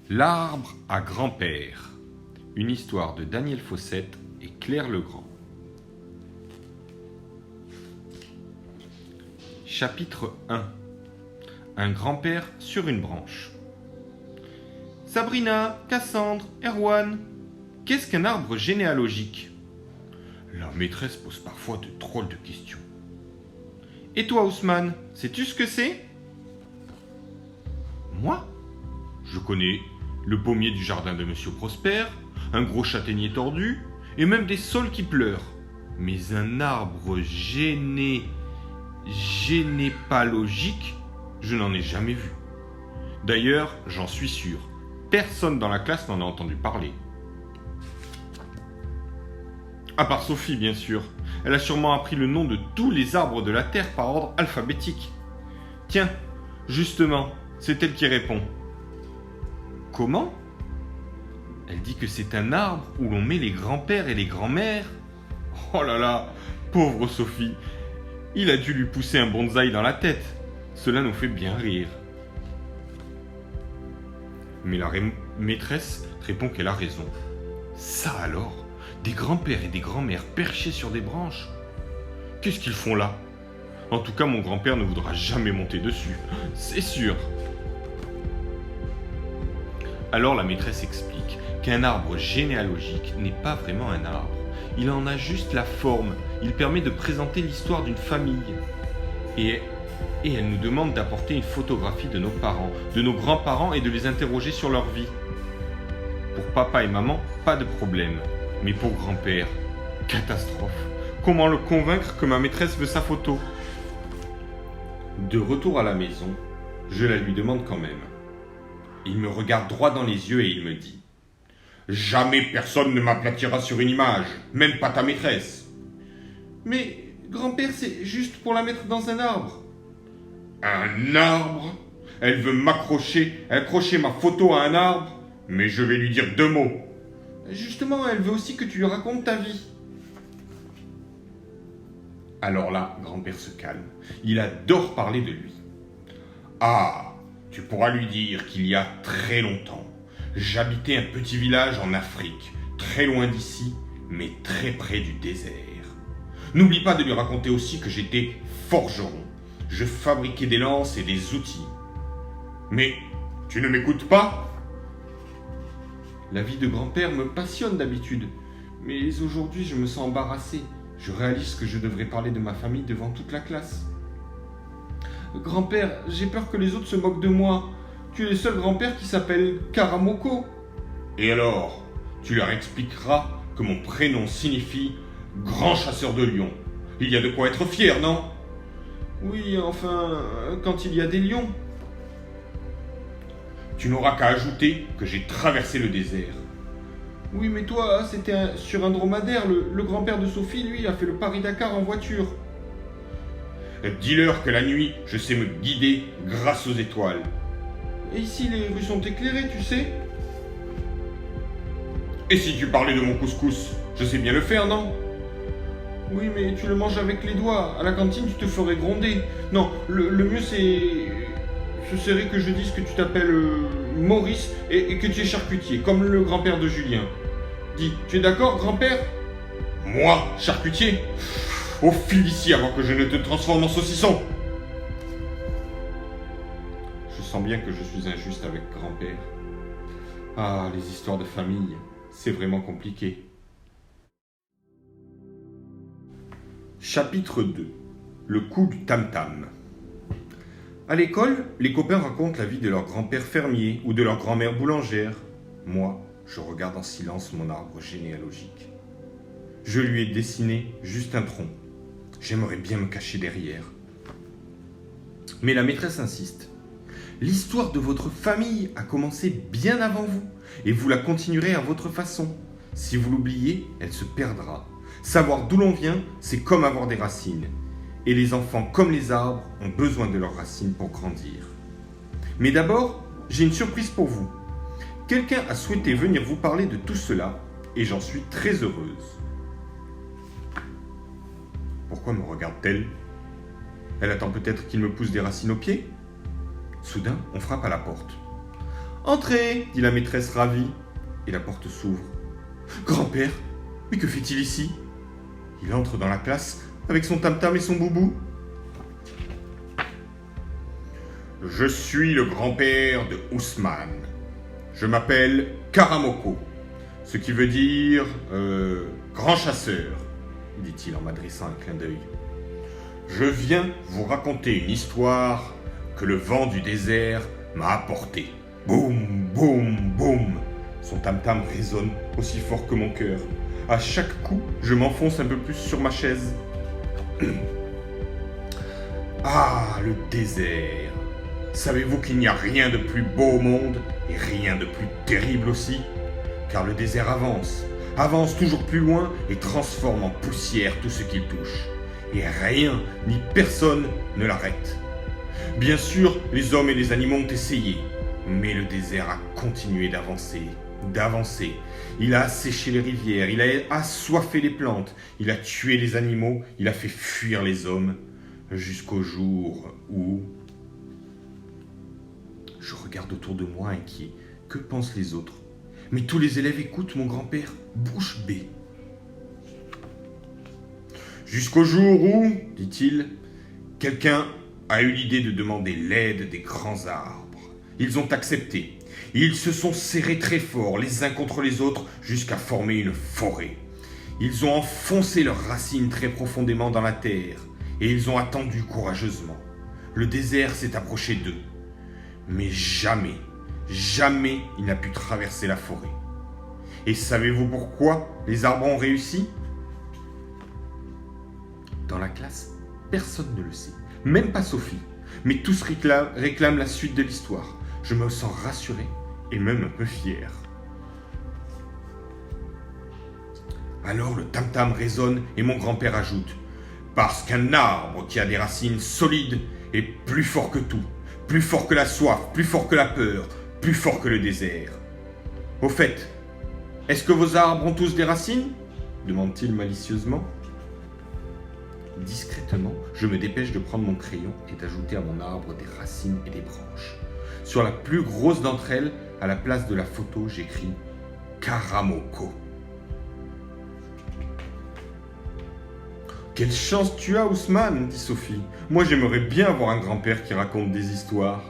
L'arbre à grand-père. Une histoire de Daniel Fossette et Claire Legrand. Chapitre 1. Un grand-père sur une branche. Sabrina, Cassandre, Erwan, qu'est-ce qu'un arbre généalogique? La maîtresse pose parfois de drôles de questions. Et toi, Ousmane, sais-tu ce que c'est? Moi? Je connais le pommier du jardin de Monsieur Prosper, un gros châtaignier tordu, et même des saules qui pleurent. Mais un arbre génépalogique, je n'en ai jamais vu. D'ailleurs, j'en suis sûr, personne dans la classe n'en a entendu parler. À part Sophie, bien sûr. Elle a sûrement appris le nom de tous les arbres de la Terre par ordre alphabétique. Tiens, justement, c'est elle qui répond. Comment? Elle dit que c'est un arbre où l'on met les grands-pères et les grands-mères. Oh là là, pauvre Sophie. Il a dû lui pousser un bonsaï dans la tête. Cela nous fait bien rire. Mais la maîtresse répond qu'elle a raison. Ça alors, des grands-pères et des grands-mères perchés sur des branches. Qu'est-ce qu'ils font là? En tout cas, mon grand-père ne voudra jamais monter dessus, c'est sûr. Alors la maîtresse explique qu'un arbre généalogique n'est pas vraiment un arbre. Il en a juste la forme. Il permet de présenter l'histoire d'une famille. Et elle nous demande d'apporter une photographie de nos parents, de nos grands-parents et de les interroger sur leur vie. Pour papa et maman, pas de problème. Mais pour grand-père, catastrophe. Comment le convaincre que ma maîtresse veut sa photo? De retour à la maison, je la lui demande quand même. Il me regarde droit dans les yeux et il me dit « Jamais personne ne m'aplatira sur une image, même pas ta maîtresse. »« Mais, grand-père, c'est juste pour la mettre dans un arbre. »« Un arbre? Elle veut accrocher ma photo à un arbre, mais je vais lui dire 2 mots. »« Justement, elle veut aussi que tu lui racontes ta vie. » Alors là, grand-père se calme. Il adore parler de lui. « Ah, tu pourras lui dire qu'il y a très longtemps, j'habitais un petit village en Afrique, très loin d'ici, mais très près du désert. N'oublie pas de lui raconter aussi que j'étais forgeron. Je fabriquais des lances et des outils. Mais tu ne m'écoutes pas? La vie de grand-père me passionne d'habitude, mais aujourd'hui je me sens embarrassé. Je réalise que je devrais parler de ma famille devant toute la classe. Grand-père, j'ai peur que les autres se moquent de moi. Tu es le seul grand-père qui s'appelle Karamoko. Et alors, tu leur expliqueras que mon prénom signifie grand chasseur de lions. Il y a de quoi être fier, non? Oui, enfin, quand il y a des lions. Tu n'auras qu'à ajouter que j'ai traversé le désert. Oui, mais toi, c'était sur un dromadaire. Le grand-père de Sophie, lui, a fait le Paris-Dakar en voiture. Dis-leur que la nuit, je sais me guider grâce aux étoiles. Et ici, les rues sont éclairées, tu sais. Et si tu parlais de mon couscous, je sais bien le faire, non? Oui, mais tu le manges avec les doigts. À la cantine, tu te ferais gronder. Non, le mieux, ce serait que je dise que tu t'appelles Maurice et que tu es charcutier, comme le grand-père de Julien. Dis, tu es d'accord, grand-père? Moi, charcutier? Oh, file d'ici avant que je ne te transforme en saucisson. Je sens bien que je suis injuste avec grand-père. Ah, les histoires de famille, c'est vraiment compliqué. Chapitre 2. Le coup du tam-tam. À l'école, les copains racontent la vie de leur grand-père fermier ou de leur grand-mère boulangère. Moi, je regarde en silence mon arbre généalogique. Je lui ai dessiné juste un tronc. J'aimerais bien me cacher derrière. Mais la maîtresse insiste. L'histoire de votre famille a commencé bien avant vous, et vous la continuerez à votre façon. Si vous l'oubliez, elle se perdra. Savoir d'où l'on vient, c'est comme avoir des racines. Et les enfants, comme les arbres, ont besoin de leurs racines pour grandir. Mais d'abord, j'ai une surprise pour vous. Quelqu'un a souhaité venir vous parler de tout cela, et j'en suis très heureuse. Pourquoi me regarde-t-elle? Elle attend peut-être qu'il me pousse des racines aux pieds? Soudain, on frappe à la porte. Entrez, dit la maîtresse ravie, et la porte s'ouvre. Grand-père, mais que fait-il ici? Il entre dans la classe avec son tam-tam et son boubou. Je suis le grand-père de Ousmane. Je m'appelle Karamoko, ce qui veut dire grand chasseur, dit-il en m'adressant un clin d'œil. Je viens vous raconter une histoire que le vent du désert m'a apportée. Boum, boum, boum. Son tam-tam résonne aussi fort que mon cœur. À chaque coup, je m'enfonce un peu plus sur ma chaise. Ah, le désert. Savez-vous qu'il n'y a rien de plus beau au monde et rien de plus terrible aussi? Car le désert avance toujours plus loin et transforme en poussière tout ce qu'il touche. Et rien ni personne ne l'arrête. Bien sûr, les hommes et les animaux ont essayé, mais le désert a continué d'avancer. Il a asséché les rivières, il a assoiffé les plantes, il a tué les animaux, il a fait fuir les hommes, jusqu'au jour où... Je regarde autour de moi inquiet. Que pensent les autres? Mais tous les élèves écoutent mon grand-père, bouche bée. Jusqu'au jour où, dit-il, quelqu'un a eu l'idée de demander l'aide des grands arbres. Ils ont accepté. Ils se sont serrés très fort les uns contre les autres jusqu'à former une forêt. Ils ont enfoncé leurs racines très profondément dans la terre et ils ont attendu courageusement. Le désert s'est approché d'eux. Mais jamais il n'a pu traverser la forêt. Et savez-vous pourquoi les arbres ont réussi? Dans la classe, personne ne le sait, même pas Sophie. Mais tous réclament la suite de l'histoire. Je me sens rassuré et même un peu fier. Alors le tam-tam résonne et mon grand-père ajoute: parce qu'un arbre qui a des racines solides est plus fort que tout. Plus fort que la soif, plus fort que la peur, plus fort que le désert. Au fait, est-ce que vos arbres ont tous des racines? Demande-t-il malicieusement. Discrètement, je me dépêche de prendre mon crayon et d'ajouter à mon arbre des racines et des branches. Sur la plus grosse d'entre elles, à la place de la photo, j'écris Karamoko. Quelle chance tu as, Ousmane, dit Sophie. Moi, j'aimerais bien avoir un grand-père qui raconte des histoires.